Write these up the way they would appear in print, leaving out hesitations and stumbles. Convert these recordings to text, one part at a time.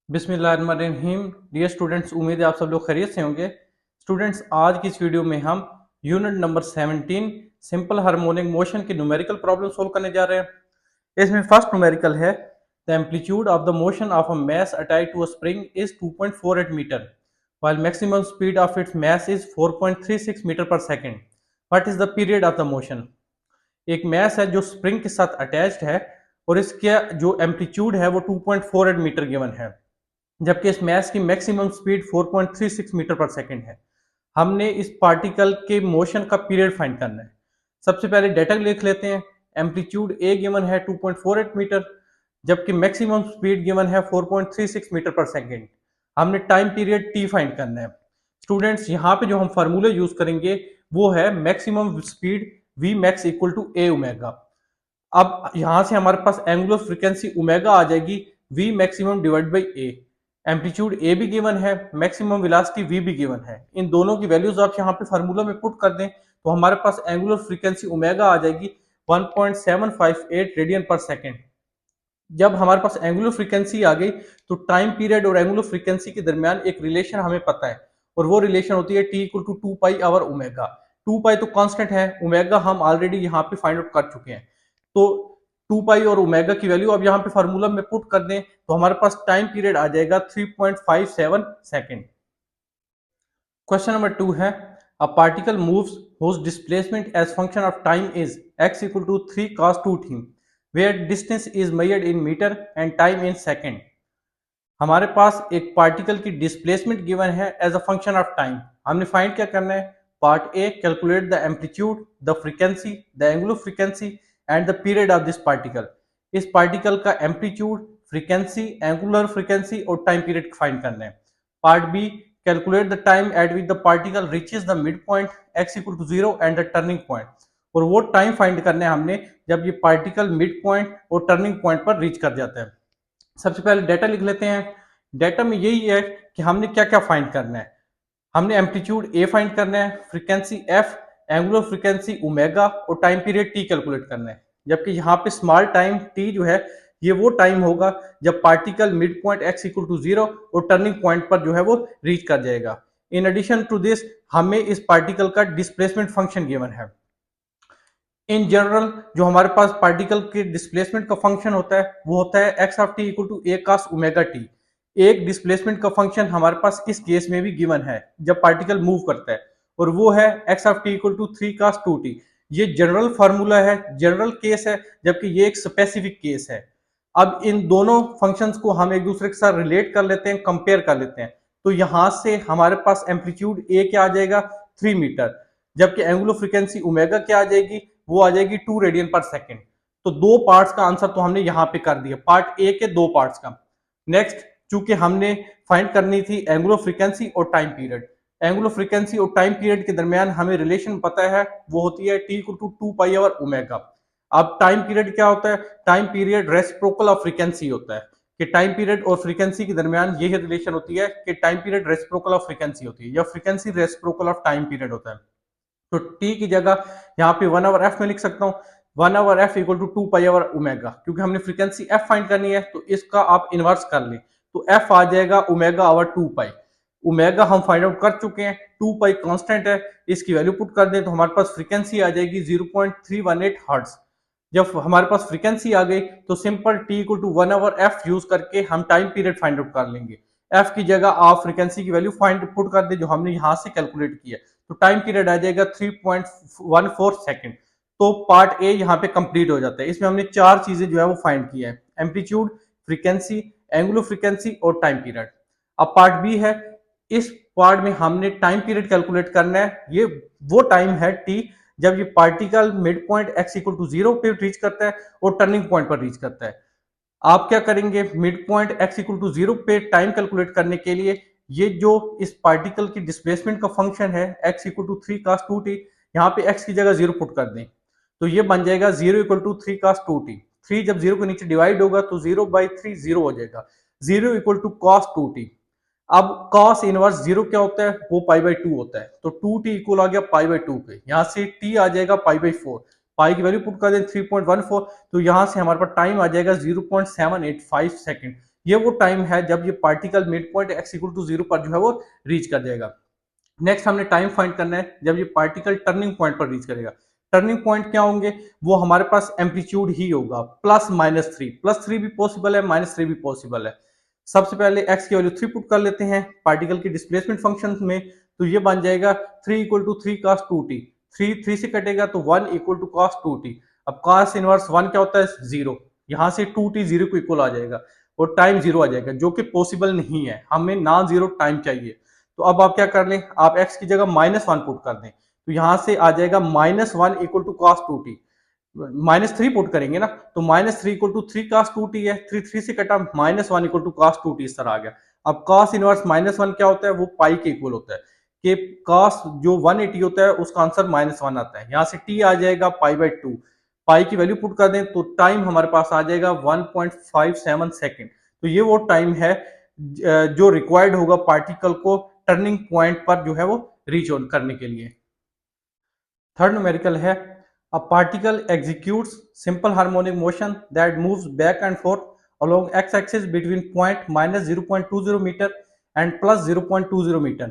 बिस्मिल्लाहिर्रहमानिर्रहीम। Dear students, उम्मीद है आप सब लोग खैरियत से होंगे। स्टूडेंट्स, आज की इस वीडियो में हम unit number 17 simple harmonic motion की न्यूमेरिकल प्रॉब्लम सोल्व करने जा रहे हैं। इसमें फर्स्ट न्यूमेरिकल है the amplitude of the motion of a mass attached to a spring is 2.48 meter while maximum speed of its mass is 4.36 meter पर second. What is the period of the motion. एक mass है जो spring के साथ attached है और इसका जो एम्पलीट्यूड है वो 2.48 मीटर गिवन है, जबकि इस मैस की मैक्सिमम स्पीड 4.36 मीटर पर सेकेंड है। हमने इस पार्टिकल के मोशन का पीरियड फाइंड करना है। सबसे पहले डेटा लिख लेते हैं। एम्पलीट्यूड ए गिवन है 2.48 मीटर, जबकि मैक्सिमम स्पीड गिवन है 4.36 मीटर पर सेकेंड। हमने टाइम पीरियड टी फाइंड करना है। स्टूडेंट्स, यहाँ पे जो हम फार्मूला यूज करेंगे वो है maximum speed we max equal to A omega. अब यहां से हमारे पास एंगुलर फ्रीक्वेंसी ओमेगा आ जाएगी V maximum divide by A. Amplitude A भी गिवन है, मैक्सिमम वेलोसिटी वी भी गिवन है। इन दोनों की वैल्यूज आप यहाँ पे फार्मूला में पुट कर दें तो हमारे पास एंगुलर फ्रीक्वेंसी ओमेगा आ जाएगी 1.758 रेडियन पर सेकेंड। जब हमारे पास एंगुलर फ्रीक्वेंसी आ गई तो टाइम पीरियड और एंगुलर फ्रीक्वेंसी के दरमियान एक रिलेशन हमें पता है और वो रिलेशन होती है T equal to 2 pi over omega. 2 pi तो कांस्टेंट है, ओमेगा हम ऑलरेडी यहाँ पे फाइंड आउट कर चुके हैं। तो 2 पाई और ओमेगा की वैल्यू अब यहाँ पे फार्मूला में पुट कर दें तो हमारे पास टाइम पीरियड आ जाएगा 3.57 सेकेंड। क्वेश्चन नंबर 2 है a particle moves whose displacement as function of time is x equal to 3 cos 2t where distance is measured in meter and time in second। हमारे पास एक particle की displacement given है as a function of time. हमने find क्या करना है। Part A, calculate the amplitude, the frequency, the angular frequency and the period of this particle. इस particle का एम्पलीट्यूड, फ्रीक्वेंसी, एंगुलर फ्रीक्वेंसी और टाइम पीरियड फाइंड करना है। Part B, calculate the time at which the particle reaches the mid point x equal to 0 and the turning point. और वो time find करना है हमने जब ये पार्टिकल मिड पॉइंट और टर्निंग पॉइंट पर रीच कर जाता है। सबसे पहले डेटा लिख लेते हैं। डेटा में यही है कि हमने क्या क्या फाइंड करना है। हमने एम्पलीट्यूड ए फाइंड करना है, frequency F, angular frequency omega और टाइम पीरियड टी कैलकुलेट करना है। जबकि यहाँ पे स्मॉल टाइम टी जो है ये वो टाइम होगा जब particle mid point x equal to 0 और टर्निंग पॉइंट पर जो है वो रीच कर जाएगा। इन एडिशन टू दिस हमें इस पार्टिकल का डिस्प्लेसमेंट फंक्शन गिवन है। इन जनरल जो हमारे पास पार्टिकल के डिस्प्लेसमेंट का फंक्शन होता है वो होता है x of t equal to a cos omega t. एक डिस्प्लेसमेंट का फंक्शन हमारे पास इस केस में भी गिवन है जब पार्टिकल मूव करता है और वो है x of t equal to 3 cos 2t। ये जनरल फार्मूला है, जनरल केस है, जबकि ये एक स्पेसिफिक केस है। अब इन दोनों फंक्शंस को हम एक दूसरे के साथ रिलेट कर लेते हैं, कंपेयर कर लेते हैं। तो यहां से हमारे पास एम्पलीट्यूड ए क्या आ जाएगा 3 मीटर, जबकि एंगुलर फ्रीक्वेंसी ओमेगा क्या आ जाएगी वो आ जाएगी 2 रेडियन पर सेकेंड। तो दो पार्ट्स का आंसर तो हमने यहाँ पे कर दिया, पार्ट ए के दो पार्ट्स का। नेक्स्ट, चूंकि हमने फाइंड करनी थी एंगुलर फ्रीक्वेंसी और टाइम पीरियड। एंगुलर फ्रीक्वेंसी और टाइम पीरियड के दरमियान हमें रिलेशन पता है, वो होती है T equal to 2 pi over omega. अब टाइम पीरियड क्या होता है। Time period reciprocal of frequency होता है कि टाइम पीरियड और फ्रीक्वेंसी के दरमियान यही रिलेशन होती है कि time period reciprocal of frequency होती है या frequency reciprocal of time period होता है। तो टी की जगह यहाँ पे 1 ओवर एफ में लिख सकता हूँ। 1 over f equal to 2 pi over omega, क्योंकि हमने फ्रीक्वेंसी एफ फाइंड करनी है तो इसका आप इनवर्स कर लें तो एफ आ जाएगा ओमेगा ओवर 2 पाई। ओमेगा हम फाइंड आउट कर चुके हैं, 2 पाई कांस्टेंट है, इसकी वैल्यू पुट कर दें तो हमारे पास फ्रीक्वेंसी आ जाएगी 0.318 हर्ट्ज। जब हमारे पास फ्रीक्वेंसी आ गई तो simple t equal to 1 over f use करके हम टाइम पीरियड फाइंड आउट कर लेंगे। एफ की जगह आप फ्रीक्वेंसी की वैल्यू फाइंड पुट कर दे जो हमने यहां से कैलकुलेट किया, तो टाइम पीरियड आ जाएगा 3.14 सेकेंड। तो पार्ट ए यहाँ पे कंप्लीट हो जाता है। इसमें हमने चार चीजें जो है वो फाइंड की है, एम्पलीट्यूड, फ्रीक्वेंसी, एंगुलर फ्रीक्वेंसी और टाइम पीरियड। अब पार्ट बी है, इस पार्ट में हमने टाइम पीरियड कैलकुलेट करना है। ये वो टाइम है टी जब ये particle mid point x equal to 0 पे रीच करता है और टर्निंग पॉइंट पर रीच करता है। आप क्या करेंगे, mid point x equal to 0 पे टाइम कैलकुलेट करने के लिए ये जो इस पार्टिकल की डिस्प्लेसमेंट का फंक्शन है x equal to 3 cos 2t, यहाँ पे एक्स की जगह 0 पुट कर दें तो ये बन जाएगा 0 इक्वल टू 3 cos 2t। 3 जब 0 के नीचे डिवाइड होगा तो 0/3 0 हो जाएगा, 0 इक्वल टू cos 2t। अब cos इनवर्स 0 क्या होता है, वो पाई/2 होता है, तो 2t इक्वल आ गया पाई/2 के, यहाँ से t आ जाएगा पाई/4। पाई की वैल्यू पुट कर दें 3.14, तो यहां से हमारे पास टाइम आ जाएगा 0.785 सेकेंड। ये वो टाइम है जब ये particle mid point x equal to 0 पर जो है वो रीच कर जाएगा। नेक्स्ट हमने टाइम फाइंड करना है जब ये पार्टिकल टर्निंग पॉइंट पर रीच करेगा। टर्निंग पॉइंट क्या होंगे, वो हमारे पास एम्पलीट्यूड ही होगा, +-3 भी पॉसिबल है, -3 भी पॉसिबल है। सबसे पहले x की वैल्यू 3 पुट कर लेते हैं पार्टिकल की डिस्प्लेसमेंट फंक्शन में, तो ये बन जाएगा 3 इक्वल टू 3 cos 2t। 3 से कटेगा तो 1 इक्वल टू cos 2t। अब cos इनवर्स 1 क्या होता है, 0। यहाँ से 2t 0 को इक्वल आ जाएगा और टाइम 0 आ जाएगा, जो कि पॉसिबल नहीं है, हमें नॉन जीरो टाइम चाहिए। तो अब आप क्या कर लें, आप x की जगह -1 पुट कर दें, तो यहां से आ जाएगा -1 equal to cos 2t। -3 put करेंगे ना, तो -3 इक्वल टू 3 cos 2t है, 3 से कटा, -1 इक्वल टू cos 2t इस तरह आ गया। अब cos इनवर्स -1 क्या होता है, वो पाई के इक्वल होता है, कि cos जो 180 होता है उसका आंसर -1 आता है। यहाँ से t आ जाएगा π/2, पाई की वैल्यू पुट कर दें तो टाइम हमारे पास आ जाएगा 1.57 सेकेंड। तो ये वो टाइम है जो रिक्वायर्ड होगा पार्टिकल को टर्निंग पॉइंट पर जो है वो रीच ऑन करने के लिए। थर्ड न्यूमेरिकल है, a particle executes simple harmonic motion that moves back and fourth along x axis between point -0.20 meter and +0.20 meter.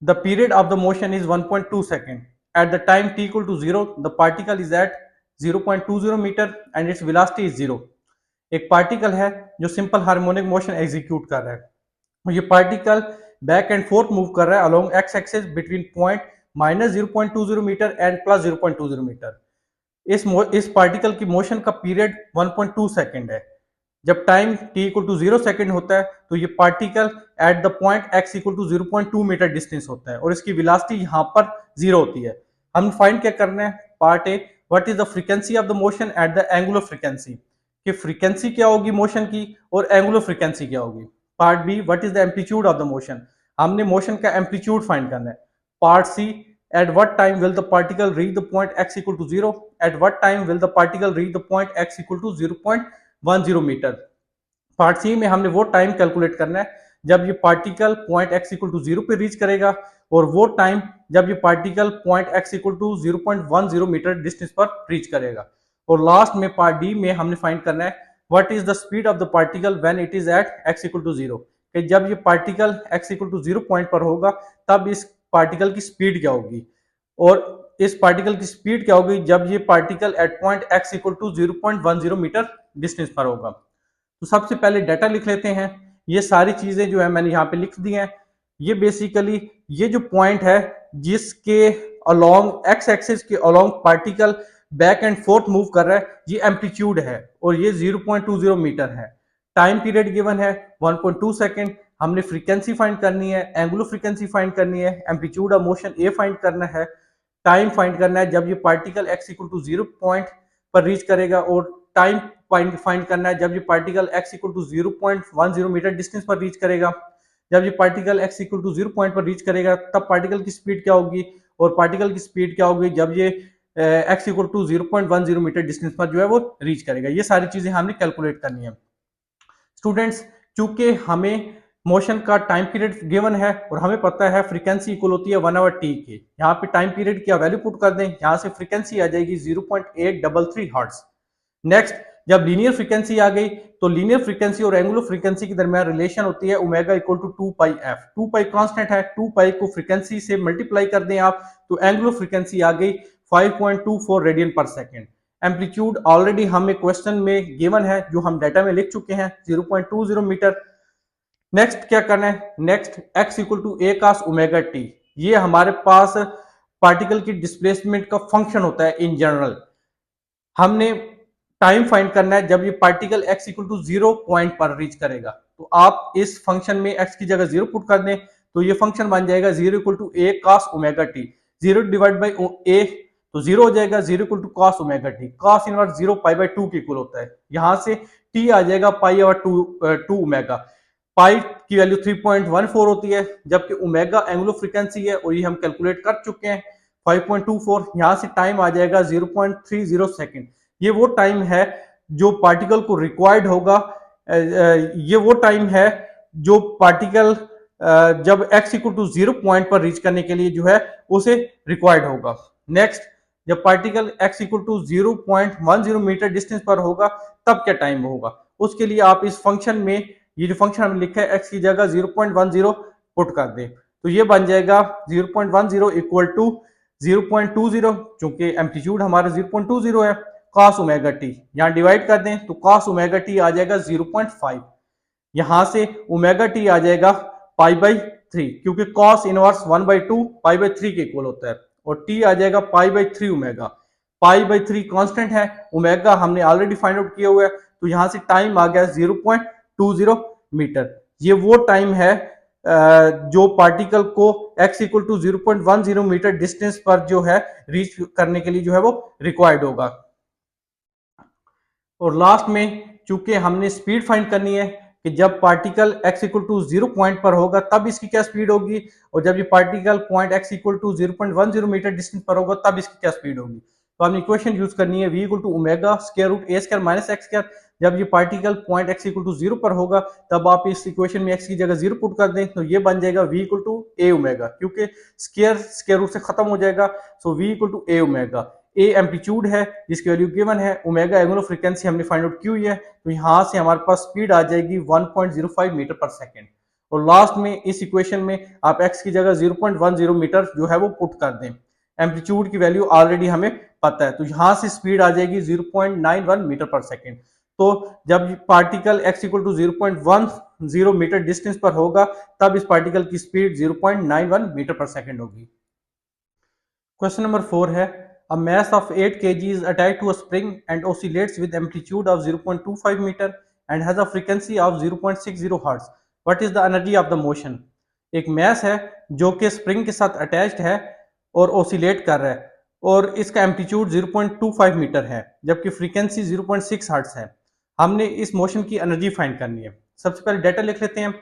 The period of the motion is 1.2 second. At the time t equal to 0, the particle is at 0.20 meter and its velocity is 0. एक particle है जो simple harmonic motion execute कर रहा है, ये particle back and forth move कर रहा है along x axis between point -0.20 metre and +0.20 metre. इस पार्टिकल की मोशन का पीरियड 1.2 सेकेंड है। जब time t equal to 0 second होता है तो ये particle at the point x equal to 0.2 metre distance होता है और इसकी वेलोसिटी यहाँ पर 0 होती है। हम फाइंड क्या करना है, part A, what is the frequency of the motion at the angular frequency, कि फ्रीक्वेंसी क्या होगी मोशन की और एंगुलर फ्रीक्वेंसी क्या होगी। Part B, what is the amplitude of the motion, हमने मोशन का एम्पलीट्यूड फाइंड करना है। Part C, at what time will the particle reach the point x equal to 0, at what time will the particle reach the point x equal to 0.10 metre. Part C में हमने वो time calculate करना है जब ये particle point x equal to 0 पे reach करेगा और वो टाइम जब ये particle point x equal to 0.10 metre distance पर रीच करेगा। और लास्ट में पार्ट डी में हमने फाइंड करना है what is the speed of the particle when it is at x equal to 0, कि जब ये particle x equal to 0 point पर होगा तब इस पार्टिकल की स्पीड क्या होगी, और इस पार्टिकल की स्पीड क्या होगी जब ये particle at point x equal to 0.10 metre distance पर होगा। तो सबसे पहले डाटा लिख लेते हैं। ये सारी चीजें जो है मैंने यहाँ पे लिख दी हैं। ये बेसिकली ये जो पॉइंट है जिसके अलोंग एक्स एक्सिस के along particle back and forth move कर रहा है, ये एम्पलीट्यूड है और ये 0.20 मीटर है। टाइम पीरियड गिवन है 1.2 सेकेंड। हमने फ्रीक्वेंसी फाइंड करनी है, एंगुलर फ्रीक्वेंसी फाइंड करनी है, amplitude of motion a find करना है, टाइम फाइंड करना है जब ये particle x equal to 0 point पर रीच करेगा, और टाइम फाइंड करना है जब ये particle x equal to 0.10 metre distance पर रीच करेगा। जब ये particle x equal to 0 point पर रीच करेगा तब पार्टिकल की स्पीड क्या होगी, और पार्टिकल की स्पीड क्या होगी जब ये x equal to 0.10 metre distance पर जो है वो रीच करेगा। ये सारी चीजें हमने कैलकुलेट करनी है। स्टूडेंट्स, चूंकि हमें मोशन का टाइम पीरियड गिवन है और हमें पता है फ्रीक्वेंसी इक्वल होती है 1 आवर टी के, यहाँ पे टाइम पीरियड की वैल्यू पुट कर दें, यहाँ से फ्रीक्वेंसी आ जाएगी 0.833 हर्ट्ज। नेक्स्ट, जब लीनियर फ्रीक्वेंसी आ गई तो लीनियर फ्रीक्वेंसी और एंगुलर फ्रीक्वेंसी के दरमियान रिलेशन होती है omega equal to 2 pi f. 2 pi constant है, 2 पाई को फ्रीक्वेंसी से मल्टीप्लाई कर दें आप तो एंगुलर फ्रीक्वेंसी आ गई 5.24 रेडियन पर सेकेंड। एम्पलीट्यूड ऑलरेडी हमें क्वेश्चन में गिवन है जो हम डाटा में लिख चुके हैं 0.20 मीटर। नेक्स्ट क्या करना है, next x equal to A cos omega t, ये हमारे पास पार्टिकल की डिस्प्लेसमेंट का फंक्शन होता है इन जनरल। हमने टाइम फाइंड करना है जब ये particle x equal to 0 point पर रीच करेगा, तो आप इस फंक्शन में x की जगह 0 पुट कर दें तो ये फंक्शन बन जाएगा 0 equal to A cos omega T. 0 divide by A तो 0 हो जाएगा, 0 equal to cos omega T. Cos inverse 0 pi by 2 के इक्वल होता है, यहां से t आ जाएगा पाई ओवर 2 ओमेगा। पाई की वैल्यू 3.14 होती है जबकि ओमेगा एंगुलर फ्रीक्वेंसी है और ये हम कैलकुलेट कर चुके हैं 5.24। यहां से टाइम आ जाएगा 0.30 सेकेंड। ये वो टाइम है जो पार्टिकल को रिक्वायर्ड होगा, ये वो टाइम है जो पार्टिकल जब x इक्वल टू 0 पॉइंट पर रीच करने के लिए जो है उसे रिक्वायर्ड होगा। नेक्स्ट, जब particle x equal to 0.10 metre distance पर होगा तब क्या टाइम होगा, उसके लिए आप इस फंक्शन में ये जो फंक्शन हमने लिखा है x की जगह 0.10 पुट कर दें, तो ये बन जाएगा 0.10 इक्वल टू 0.20, चूंकि एम्पलीट्यूड हमारा 0.20 है, cos ओमेगा टी यहाँ डिवाइड कर दें तो cos ओमेगा टी आ जाएगा 0.5, यहां से ओमेगा टी आ जाएगा पाई बाई 3, क्योंकि cos इनवर्स 1/2 पाई बाई 3 के इक्वल होता है, और t आ जाएगा pi by 3 omega. Pi by 3 constant है, ओमेगा हमने ऑलरेडी फाइंड आउट किया हुआ है, तो यहां से टाइम आ गया 0.20 मीटर। ये वो टाइम है जो पार्टिकल को x equal to 0.10 metre distance पर जो है रीच करने के लिए जो है वो रिक्वायर्ड होगा। और लास्ट में चूंकि हमने स्पीड फाइंड करनी है कि जब particle x equal to 0 point पर होगा तब इसकी क्या स्पीड होगी, और जब ये particle point x equal to 0.10 metre distance पर होगा तब इसकी क्या स्पीड होगी। तो हमने इक्वेशन यूज करनी है v equal to omega square root a square minus x square. जब ये particle point x equal to 0 पर होगा तब आप इस इक्वेशन में x की जगह 0 पुट कर दें, तो ये बन जाएगा v equal to a omega, क्योंकि स्क्वायर रूट से खत्म हो जाएगा, so v equal to a omega. A amplitude है जिसकी वैल्यू गिवन है, ओमेगा एंगुलर फ्रीक्वेंसी हमने फाइंड आउट की हुई है, तो यहां से हमारे पास स्पीड आ जाएगी 1.05 मीटर पर सेकंड। और लास्ट में इस इक्वेशन में आप x की जगह 0.10 मीटर जो है वो पुट कर दें, एम्पलीट्यूड की वैल्यू ऑलरेडी हमें पता है, तो यहां से स्पीड आ जाएगी 0.91 मीटर पर सेकंड। तो जब particle x equal to 0.10 metre distance पर होगा तब इस पार्टिकल की स्पीड 0.91 मीटर पर सेकंड होगी। क्वेश्चन नंबर 4 है, a mass of 8 kg is attached to a spring and oscillates with amplitude of 0.25 meter and has a frequency of 0.60 hertz. What is the energy of the motion? एक mass है जो कि spring के साथ attached है और oscillate कर रहा है, और इसका एम्पलीट्यूड 0.25 मीटर है जबकि फ्रीक्वेंसी 0.6 हर्ट्ज है। हमने इस मोशन की एनर्जी फाइंड करनी है। सबसे पहले डाटा लिख लेते हैं।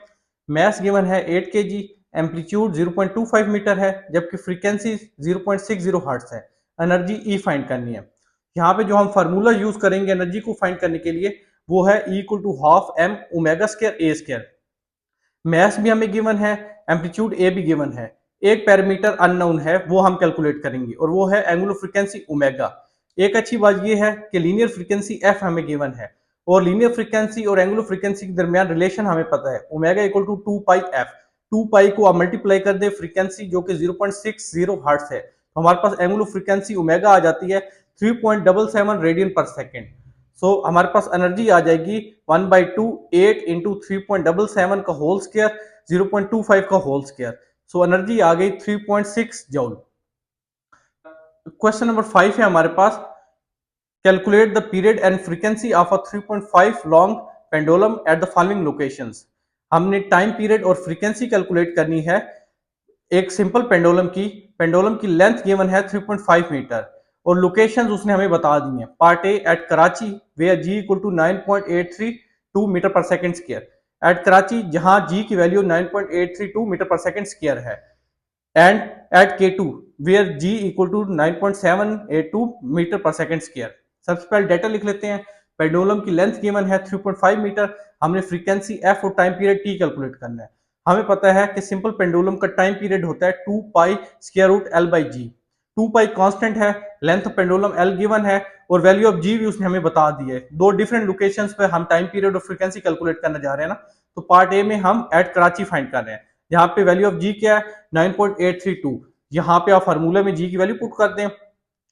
मैस गिवन है 8 kg, एम्पलीट्यूड 0.25 मीटर है जबकि फ्रीक्वेंसी 0.60 हर्ट्ज है। एनर्जी ई फाइंड करनी है। यहाँ पे जो हम फार्मूला यूज करेंगे एनर्जी को फाइंड करने के लिए वो है e equal to half m omega square a square. Mass भी हमें गिवन है, एम्पलीट्यूड ए भी गिवन है, एक पैरामीटर अननोन है वो हम कैलकुलेट करेंगे और वो है एंगुलर फ्रीक्वेंसी ओमेगा। एक अच्छी बात ये है कि लीनियर फ्रीक्वेंसी एफ हमें गिवन है और लीनियर फ्रीक्वेंसी और एंगुलर फ्रीक्वेंसी के दरमियान रिलेशन हमें पता है, omega equal to 2 pi f. 2 pi को आप मल्टीप्लाई कर दे फ्रीक्वेंसी जो कि 0.60 हर्ट्ज है, तो हमारे पास एंगुलर फ्रीक्वेंसी ओमेगा आ जाती है 3.77 रेडियन पर सेकेंड। सो हमारे पास एनर्जी आ जाएगी 1/2 8 इंटू 3.77 का होल स्क्वायर 0.25 का होल स्क्वायर। सो एनर्जी आ गई 3.6 जूल। क्वेश्चन नंबर 5 है हमारे पास, calculate the period and frequency of a 3.5 long pendulum at the following locations. हमने टाइम पीरियड और फ्रीक्वेंसी कैलकुलेट करनी है एक सिंपल पेंडुलम की लेंथ गिवन है 3.5 मीटर और लोकेशंस उसने हमें बता दी हैं। Part A eight Karachi where ji equal to 9.832 metre per second square. Eight Karachi जहां जी की value 9.832 metre per second square है, and eight K2 where ji equal to 9.782 metre per second square. सबसे पहले डाटा लिख लेते हैं। पेंडुलम की लेंथ गिवन है 3.5 मीटर, हमने फ्रीक्वेंसी एफ और टाइम पीरियड टी कैलकुलेट करना है। हमें पता है कि सिंपल पेंडुलम का टाइम पीरियड होता है 2 pi square root L by G. 2 pi constant है, length of pendulum L given है और वैल्यू ऑफ जी भी उसने हमें बता दी है। दो डिफरेंट लोकेशंस पे हम टाइम पीरियड और फ्रीक्वेंसी कैलकुलेट करने जा रहे हैं ना, तो पार्ट ए में हम एट कराची फाइंड कर रहे हैं। यहाँ पे वैल्यू ऑफ जी क्या है 9.832, यहाँ पे आप फार्मूला में जी की वैल्यू पुट कर दें,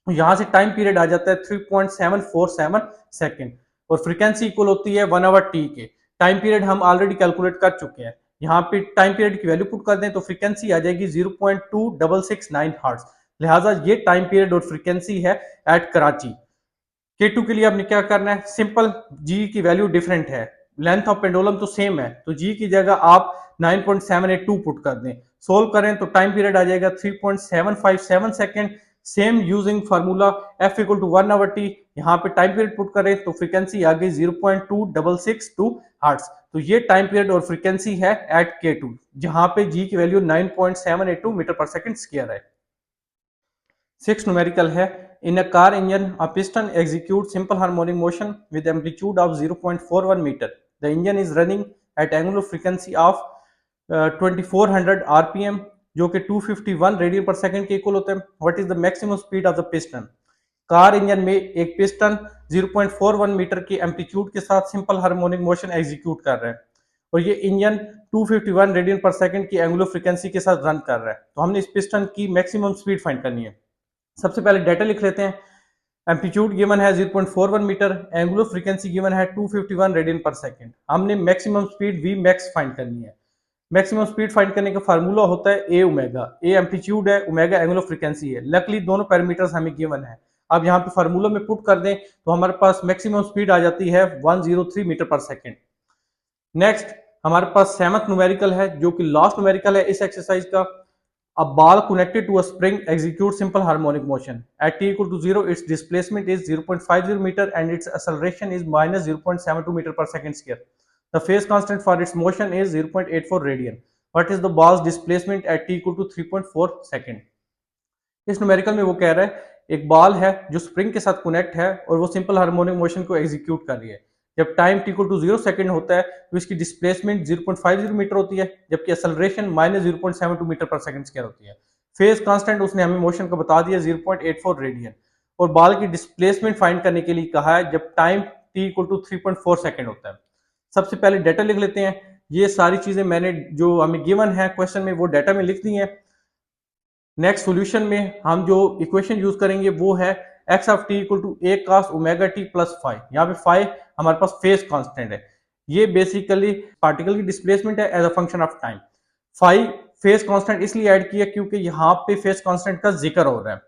यहाँ से टाइम पीरियड आ जाता है 3.747 सेकेंड और फ्रीक्वेंसी इक्वल होती है 1 आवर टी के। टाइम पीरियड हम ऑलरेडी कैलकुलेट कर चुके हैं, यहाँ पे टाइम पीरियड की वैल्यू पुट कर दें तो फ्रीक्वेंसी आ जाएगी 0.2669 हर्ट्ज। लिहाजा ये टाइम पीरियड और फ्रीक्वेंसी है एट कराची। K2 के लिए आपने क्या करना है, सिंपल G की वैल्यू डिफरेंट है, लेंथ ऑफ पेंडुलम तो सेम है, तो G की जगह आप 9.782 पुट कर दें। सोल्व करें तो टाइम पीरियड आ जाएगा 3.757 second. Same using formula F equal to 1 over t, यहाँ पे टाइम पीरियड पुट करें तो फ्रीक्वेंसी आ गई 0.2662 हर्ट्ज। तो ये टाइम पीरियड और फ्रीक्वेंसी है एट K2 जहां पे G की वैल्यू 9.782 मीटर पर सेकेंड स्क्वायर है। 6 न्यूमेरिकल है, in a car engine a piston executes simple harmonic motion with amplitude of 0.41 meter. The engine is running at angular frequency of 2400 rpm जो कि 251 radian per second के equal होता है। What is the maximum speed of the piston. Car engine में एक piston 0.41 metre की amplitude के साथ सिंपल हार्मोनिक मोशन एग्जीक्यूट कर रहा है और ये इंजन 251 रेडियन पर सेकंड की एंगुलर फ्रीक्वेंसी के साथ रन कर रहा है। तो हमने इस पिस्टन की मैक्सिमम स्पीड फाइंड करनी है। सबसे पहले डाटा लिख लेते हैं। एम्पलीट्यूड गिवन है 0.41 मीटर, एंगुलर फ्रीक्वेंसी गिवन है 251 रेडियन पर सेकंड। हमने maximum speed we max find करनी है। मैक्सिमम स्पीड फाइंड करने का फार्मूला होता है ए ओमेगा। ए एम्पलीट्यूड है, ओमेगा एंगुलर फ्रीक्वेंसी है। लकली दोनों पैरामीटर्स हमें गिवन है। अब यहाँ पे फार्मूला में पुट कर दें तो हमारे पास मैक्सिमम स्पीड आ जाती है 103 मीटर पर सेकंड। नेक्स्ट हमारे पास सेवंथ न्यूमेरिकल है जो कि लास्ट न्यूमेरिकल है इस एक्सरसाइज का। A ball connected to a spring executes simple harmonic motion. At t equal to 0, its displacement is 0.50 meter and its acceleration is minus 0.72 meter per second square. The phase constant for its motion is 0.84 radian. What is the ball's displacement at t equal to 3.4 second? इस numerical में वो कह रहा है एक ball है जो spring के साथ कनेक्ट है और वो सिंपल हार्मोनिक मोशन को एग्जीक्यूट कर रही है। जब time t equal to 0 second होता है तो इसकी डिस्प्लेसमेंट 0.50 मीटर होती है, जबकि acceleration minus 0.72 metre per second square होती है। फेज कांस्टेंट उसने हमें मोशन का बता दिया 0.84 रेडियन और बॉल की डिस्प्लेसमेंट फाइंड करने के लिए कहा है जब time t equal to 3.4 second होता है। सबसे पहले डाटा लिख लेते हैं। ये सारी चीजें मैंने जो हमें गिवन है क्वेश्चन में वो डाटा में लिख दी है। नेक्स्ट सॉल्यूशन में हम जो इक्वेशन यूज करेंगे वो है x of t equal to a cos omega t plus five. यहाँ पे फाइव हमारे पास फेज कांस्टेंट है। ये बेसिकली पार्टिकल की डिस्प्लेसमेंट है as a function of time. Five phase constant इसलिए ऐड किया क्योंकि यहाँ पे फेज कांस्टेंट का जिक्र हो रहा है।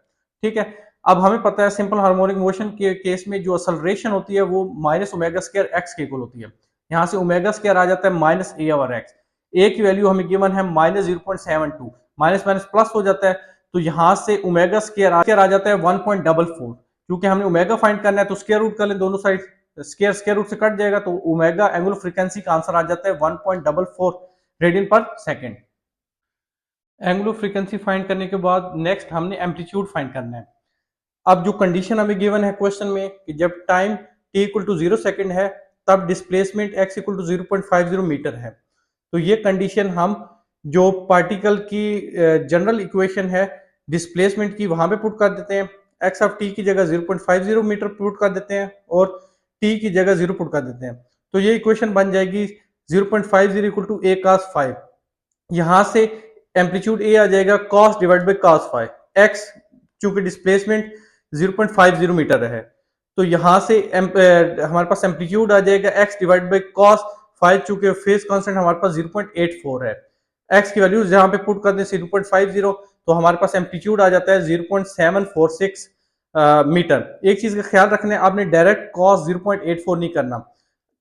ठीक है, अब हमें पता है सिंपल हार्मोनिक मोशन के केस में जो एक्सेलरेशन होती है वो माइनस ओमेगा स्क्वायर एक्स के इक्वल होती है। यहाँ से ओमेगा स्क्वायर आ जाता है माइनस ए ओवर एक्स। ए की वैल्यू हमें गिवन है माइनस 0.72, माइनस माइनस प्लस हो जाता है तो यहां से ओमेगा स्क्वायर आ जाता है 1.44। क्योंकि हमने ओमेगा फाइंड करना है तो स्क्वायर रूट कर लें दोनों साइड, स्क्वायर स्क्वायर रूट से कट जाएगा तो ओमेगा एंगुलर फ्रीक्वेंसी का आंसर आ जाता है 1.44 radian per second. Angular frequency find करने के बाद नेक्स्ट हमने एम्पलीट्यूड फाइंड करना है। अब जो कंडीशन हमें गिवन है क्वेश्चन में कि जब time t equal to 0 second है तब displacement x equal to 0.50 metre है। तो ये कंडीशन हम जो पार्टिकल की जनरल इक्वेशन है डिस्प्लेसमेंट की वहां पे पुट कर देते हैं। x ऑफ t की जगह 0.50 मीटर पुट कर देते हैं और t की जगह 0 पुट कर देते हैं। तो ये इक्वेशन बन जाएगी 0.50 इक्वल टू a cos 5। यहां से एम्पलीट्यूड a आ जाएगा cos divide by cos 5। x चूंकि डिस्प्लेसमेंट 0.50 मीटर है तो यहां से हमारे पास एम्पलीट्यूड आ जाएगा x डिवाइड बाई cos 5 चूंकि फेज कांस्टेंट हमारे पास 0.84 है। x की वैल्यू जहां पे पुट कर दें 0.50 तो हमारे पास एम्पलीट्यूड आ जाता है 0.746 मीटर। एक चीज का ख्याल रखना है, आपने डायरेक्ट cos 0.84 नहीं करना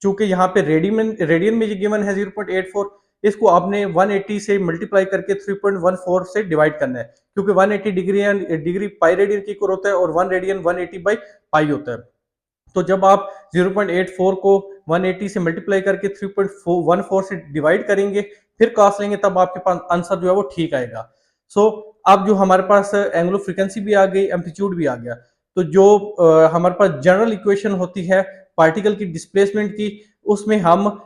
चूंकि यहाँ पे रेडियन में ये गिवन है 0.84। इसको आपने 180 से मल्टीप्लाई करके 3.14 से डिवाइड करना है क्योंकि 180 डिग्री पाई रेडियन की इक्वल होता है और 1 रेडियन 180 बाई पाई होता है। तो जब आप 0.84 को 180 से मल्टीप्लाई करके 3.14 से डिवाइड करेंगे फिर कास्ट लेंगे तब आपके पास आंसर जो है वो ठीक आएगा। सो अब जो हमारे पास एंगुलर फ्रीक्वेंसी भी आ गई, एम्पलीट्यूड भी आ गया, तो जो हमारे पास जनरल इक्वेशन होती है पार्टिकल की डिस्प्लेसमेंट की उसमें हम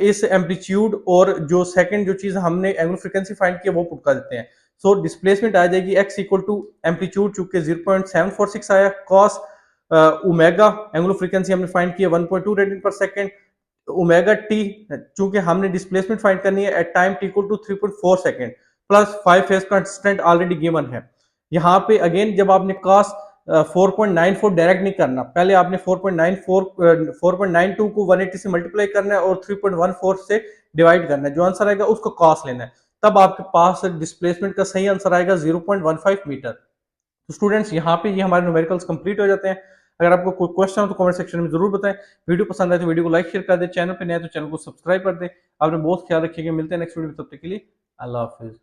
इस एम्पलीट्यूड और जो सेकंड जो चीज हमने एंगुलर फ्रीक्वेंसी फाइंड की वो पुट कर देते हैं। सो डिस्प्लेसमेंट आ जाएगी x इक्वल टू एम्पलीट्यूड चूंकि 0.746 आया cos ओमेगा एंगुलर फ्रीक्वेंसी हमने फाइंड किया 1.2 radian per second, omega T चूंकि हमने डिस्प्लेसमेंट फाइंड करनी है at time t equal to 3.4 second plus 5 phase constant already given है। यहाँ पे अगेन जब आपने cos 4.94 डायरेक्ट नहीं करना, पहले आपने 4.92 को 180 से मल्टीप्लाई करना है और 3.14 से डिवाइड करना है। जो आंसर आएगा उसको cos लेना है, तब आपके पास डिस्प्लेसमेंट का सही आंसर आएगा 0.15 मीटर। तो स्टूडेंट्स यहाँ पे ये हमारे न्यूमेरिकल्स कंप्लीट हो जाते हैं। अगर आपको कोई क्वेश्चन हो तो कमेंट सेक्शन में जरूर बताएं। वीडियो पसंद आए तो वीडियो को लाइक शेयर कर दें, चैनल पे नए तो चैनल को सब्सक्राइब कर दें। आपने बहुत ख्याल रखिएगा, मिलते हैं नेक्स्ट वीडियो में, तब तक के लिए अल्लाह हाफिज।